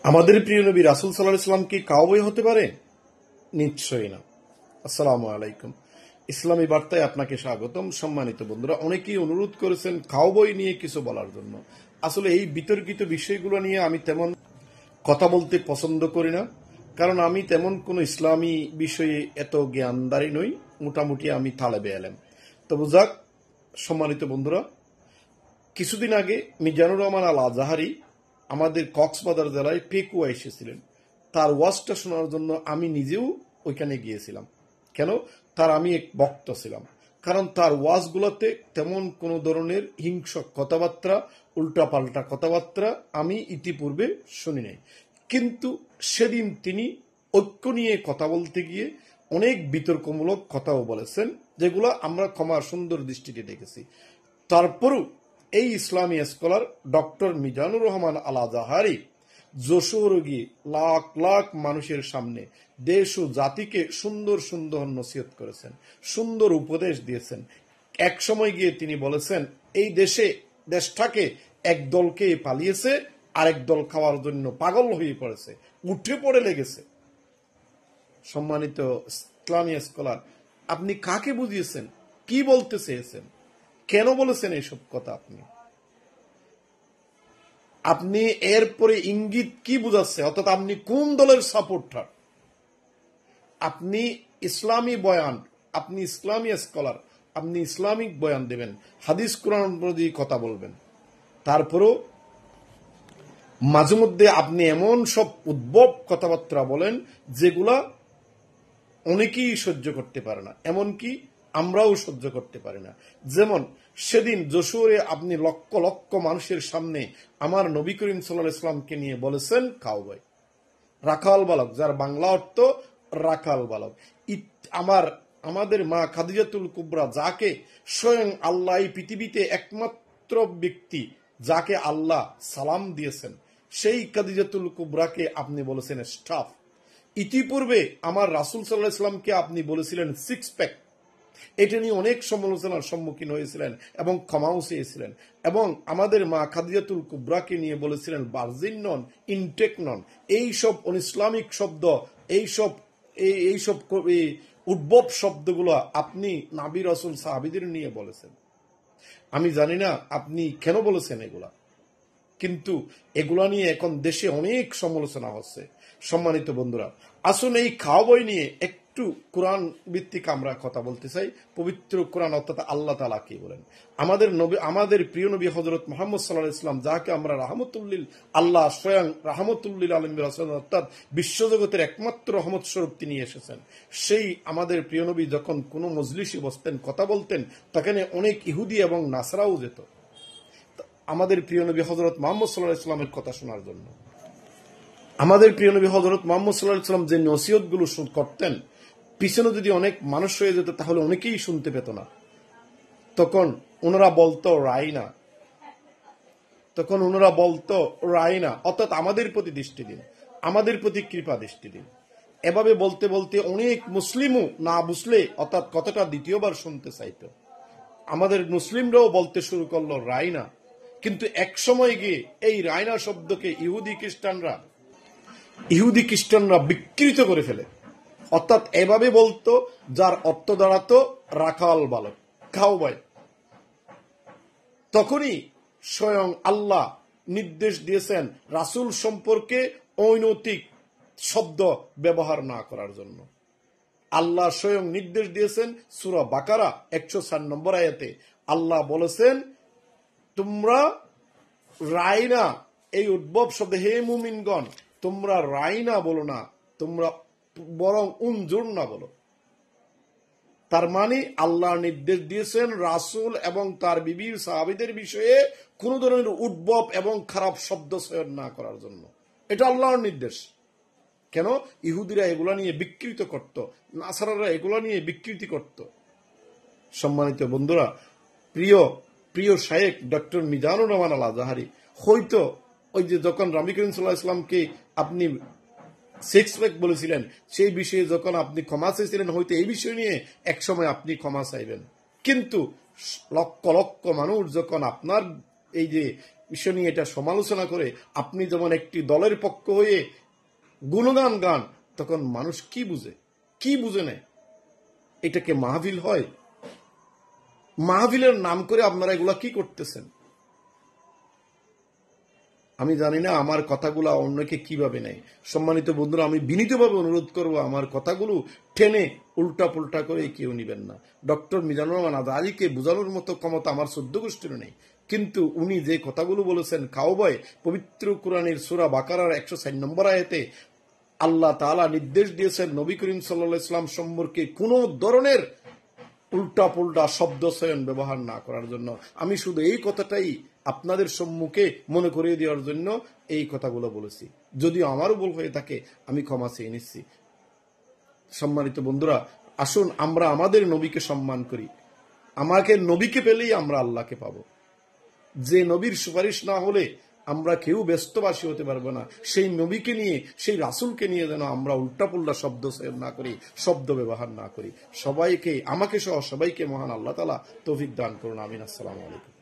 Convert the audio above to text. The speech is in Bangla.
আমাদের প্রিয় নবী রাসূল সাল্লাল্লাহু আলাইহি ওয়াসাল্লাম কি কাউবয় হতে পারে? নিশ্চয়ই না। আসসালামু আলাইকুম। ইসলামী বার্তায় আপনাকে স্বাগতম। সম্মানিত বন্ধুরা, অনেকেই অনুরোধ করেছেন কাউবয় নিয়ে কিছু বলার জন্য। আসলে এই বিতর্কিত বিষয়গুলো নিয়ে আমি তেমন কথা বলতে পছন্দ করি না, কারণ আমি তেমন কোনো ইসলামী বিষয়ে এত জ্ঞানদারি নই। মোটামুটি আমি তালেবে এলেম। তবে যাক, সম্মানিত বন্ধুরা, কিছুদিন আগে মিজানুর রহমান আল আজাহারি আমাদের কক্সবাজার জেলায় পেকুয়া এসেছিলেন। তার ওয়াজটা শোনার জন্য আমি নিজেও ওইখানে গিয়েছিলাম। কেন? আমি এক বক্তা ছিলাম। কারণ তার ওয়াজগুলোতে তেমন কোনো ধরনের হিংসক কথাবার্তা, উল্টাপাল্টা কথাবার্তা আমি ইতিপূর্বে শুনি নাই। কিন্তু সেদিন তিনি ঐক্য নিয়ে কথা বলতে গিয়ে অনেক বিতর্কমূলক কথাও বলেছেন, যেগুলো আমরা ক্ষমা সুন্দর দৃষ্টিতে দেখেছি। তারপরও এই ইসলামী স্কলার ডক্টর মিজানুর রহমান আল আজাহারি যশোরে গিয়ে লাখ লাখ মানুষের সামনে দেশ ও জাতিকে সুন্দর সুন্দর নসিহত করেছেন, সুন্দর উপদেশ দিয়েছেন। এক সময় গিয়ে তিনি বলেছেন, এই দেশটাকে এক দলকে পালিয়েছে, আরেক দল খাওয়ার জন্য পাগল হয়ে পড়েছে, উঠে পড়ে লেগেছে। সম্মানিত ইসলামী স্কলার, আপনি কাকে বুঝিয়েছেন? কি বলতে চেয়েছেন? কেন বলেছেন এইসব কথা? আপনি এরপরে ইঙ্গিত কি বুঝাচ্ছে? অর্থাৎ আপনি কোন দলের সাপোর্টার? আপনি ইসলামী বয়ান, আপনি ইসলামী স্কলার, আপনি ইসলামিক বয়ান দেবেন, হাদিস কোরআন অনুযায়ী কথা বলবেন। তারপরও মাঝে মধ্যে আপনি এমন সব উদ্ভব কথাবার্তা বলেন যেগুলা অনেকেই সহ্য করতে পারে না, এমনকি আমরাও সহ্য করতে পারি না। যেমন সেদিন যশোরে আপনি লক্ষ লক্ষ মানুষের সামনে আমার নবী করিম সাল্লাল্লাহু আলাইহি ওয়াসাল্লামকে নিয়ে বলেছেন কাউবয়, রাখাল বালক, যার বাংলা অর্থ রাখাল বালক। আমাদের মা খাদিজাতুল কুবরা, যাকে স্বয়ং আল্লাহ এই পৃথিবীতে একমাত্র ব্যক্তি যাকে আল্লাহ সালাম দিয়েছেন, সেই খাদিজাতুল কুবরাকে আপনি বলেছেন স্টাফ। ইতিপূর্বে আমার রাসূল সাল্লাল্লাহু আলাইহি ওয়াসাল্লামকে আপনি বলেছিলেন সিক্স প্যাক। এটা নিয়ে অনেক সমালোচনার সম্মুখীন হয়েছিলেন এবং ক্ষমাও চেয়েছিলেন। এবং আমাদের মা খাদিজাতুল কুবরাকে নিয়ে বলেছিলেন ভার্জিন নন, ইনটেক নন। এইসব অনিসলামিক শব্দ, এইসব উদ্ভব শব্দগুলো আপনি নবী রাসূল সাহাবীদের নিয়ে বলেছেন। আমি জানি না আপনি কেন বলেছেন এগুলা, কিন্তু এগুলা নিয়ে এখন দেশে অনেক সমালোচনা হচ্ছে। সম্মানিত বন্ধুরা, আসুন এই কাউবয় নিয়ে একটু কোরআন ভিত্তিক আমরা কথা বলতে চাই। পবিত্র কোরআন অর্থাৎ আল্লাহ তাআলা কি বলেন? আমাদের প্রিয় নবী হযরত মুহাম্মদ সাল্লাল্লাহু আলাইহি ওয়াসাল্লাম, যাকে আমরা রাহমাতুল্লিল, আল্লাহ স্বয়ং রাহমাতুল্লিল আলামিন রাসূল, অর্থাৎ বিশ্বজগতের একমাত্র রহমত স্বরূপ তিনি এসেছেন। সেই আমাদের প্রিয় নবী যখন কোনো মজলিসে বসতেন, কথা বলতেন, তখন অনেক ইহুদি এবং নাসরাও যেত আমাদের প্রিয় নবী হযরত মুহাম্মদ সাল্লাল্লাহু আলাইহি ওয়াসাল্লামের কথা শোনার জন্য। আমাদের প্রিয় নবী হযরত মুহাম্মদ সাল্লাল্লাহু আলাইহি ওয়াসাল্লাম যে নসিহতগুলো করতেন, পিছনে যদি অনেক মানুষ হয়ে যেত তাহলে অনেকেই শুনতে পেত না। তখন ওনারা বলতো রায়না, অর্থাৎ আমাদের প্রতি দৃষ্টি দিন, আমাদের প্রতি কৃপা দৃষ্টি দিন। এভাবে বলতে বলতে অনেক মুসলিমও না বুঝলে, অর্থাৎ কথাটা দ্বিতীয়বার শুনতে চাইত। আমাদের মুসলিমরাও বলতে শুরু করলো রায়না। কিন্তু এক সময় গিয়ে এই রায়না শব্দকে ইহুদি খ্রিস্টানরা বিকৃত করে ফেলে। অর্থাৎ এভাবে বলতো, যার অর্থ দাঁড়াতো রাখাল বালক, কাউবয়। তখনই স্বয়ং আল্লাহ নির্দেশ দিয়েছেন রাসূল সম্পর্কে অনৈতিক শব্দ ব্যবহার না করার জন্য। আল্লাহ স্বয়ং নির্দেশ দিয়েছেন সূরা বাকারা 104 নম্বর আয়াতে। আল্লাহ বলেছেন, তোমরা রায়না, এই উদ্ভব শব্দ, হে মুমিনগণ, তোমরা রায়না বলো না, তোমরা বরং উনজুর না বলো। তার মানে আল্লাহ নির্দেশ দিয়েছেন রাসূল এবং তার বিবি সাহাবীদের বিষয়ে কোন ধরনের উদ্ভব এবং খারাপ শব্দ চয়ন না করার জন্য। এটা আল্লাহর নির্দেশ। কেন? ইহুদিরা এগুলা নিয়ে বিকৃত করত, নাসারারা এগুলা নিয়ে বিকৃতি করত। সম্মানিত বন্ধুরা, প্রিয় শায়েখ ডক্টর মিজানুর রহমান আল আজাহারি হয়তো ওই যে যখন নবী করিম সাল্লাল্লাহু আলাইহি ওয়াসাল্লামকে আপনি সিক্স প্যাক বলেছিলেন, সেই বিষয়ে যখন আপনি ক্ষমা চাইছিলেন, হয়তো এই বিষয় নিয়ে একসময় আপনি ক্ষমা চাইবেন। কিন্তু লক্ষ লক্ষ মানুষ যখন আপনার এই যে বিষয় নিয়ে এটা সমালোচনা করে আপনি যেমন একটি দলের পক্ষ হয়ে গুণগান গান, তখন মানুষ কি বুঝে নেয়? এটাকে মাহফিল হয়? মাহফিলের নাম করে আপনারা এগুলা কি করতেছেন? আমি জানি না আমার কথাগুলো অন্যকে কিভাবে নেয়। সম্মানিত বন্ধুরা, আমি বিনীতভাবে অনুরোধ করব আমার কথাগুলো টেনে উল্টা পুল্টা করে কেউ নিবেন না। ডক্টর মিজানুর রহমান আজহারীকে বোঝানোর মতো ক্ষমতা আমার 14 গোষ্ঠীর নেই, কিন্তু উনি যে কথাগুলো বলেছেন কাওবায়, পবিত্র কোরআনের সূরা বাকারার 104 নম্বর আয়াতে আল্লাহ তাআলা নির্দেশ দিয়েছেন নবী করিম সাল্লাল্লাহু আলাইহি ওয়াসাল্লাম সম্পর্কে কোন ধরনের উল্টা পুল্টা শব্দ চয়ন ব্যবহার না করার জন্য। আমি শুধু এই কথাটাই আপনাদের সম্মুখে মনে করিয়ে দেওয়ার জন্য এই কথাগুলো বলেছি। যদিও আমারও ভুল হয়ে থাকে, আমি ক্ষমা চেয়ে নিচ্ছি। সম্মানিত বন্ধুরা, আসুন আমরা আমাদের নবীকে সম্মান করি। আমাকে নবীকে পেলেই আমরা আল্লাহকে পাবো। যে নবীর সুপারিশ না হলে আমরা কেউ ব্যস্তবাসী হতে পারবো না। সেই নবীকে নিয়ে, সেই রাসূলকে নিয়ে যেন আমরা উল্টাপুল্টা শব্দ না করি, শব্দ ব্যবহার না করি। সবাইকে, আমাকে সহ সবাইকে মহান আল্লাহ তাআলা তৌফিক দান করুন। আমিন। আসসালামু আলাইকুম।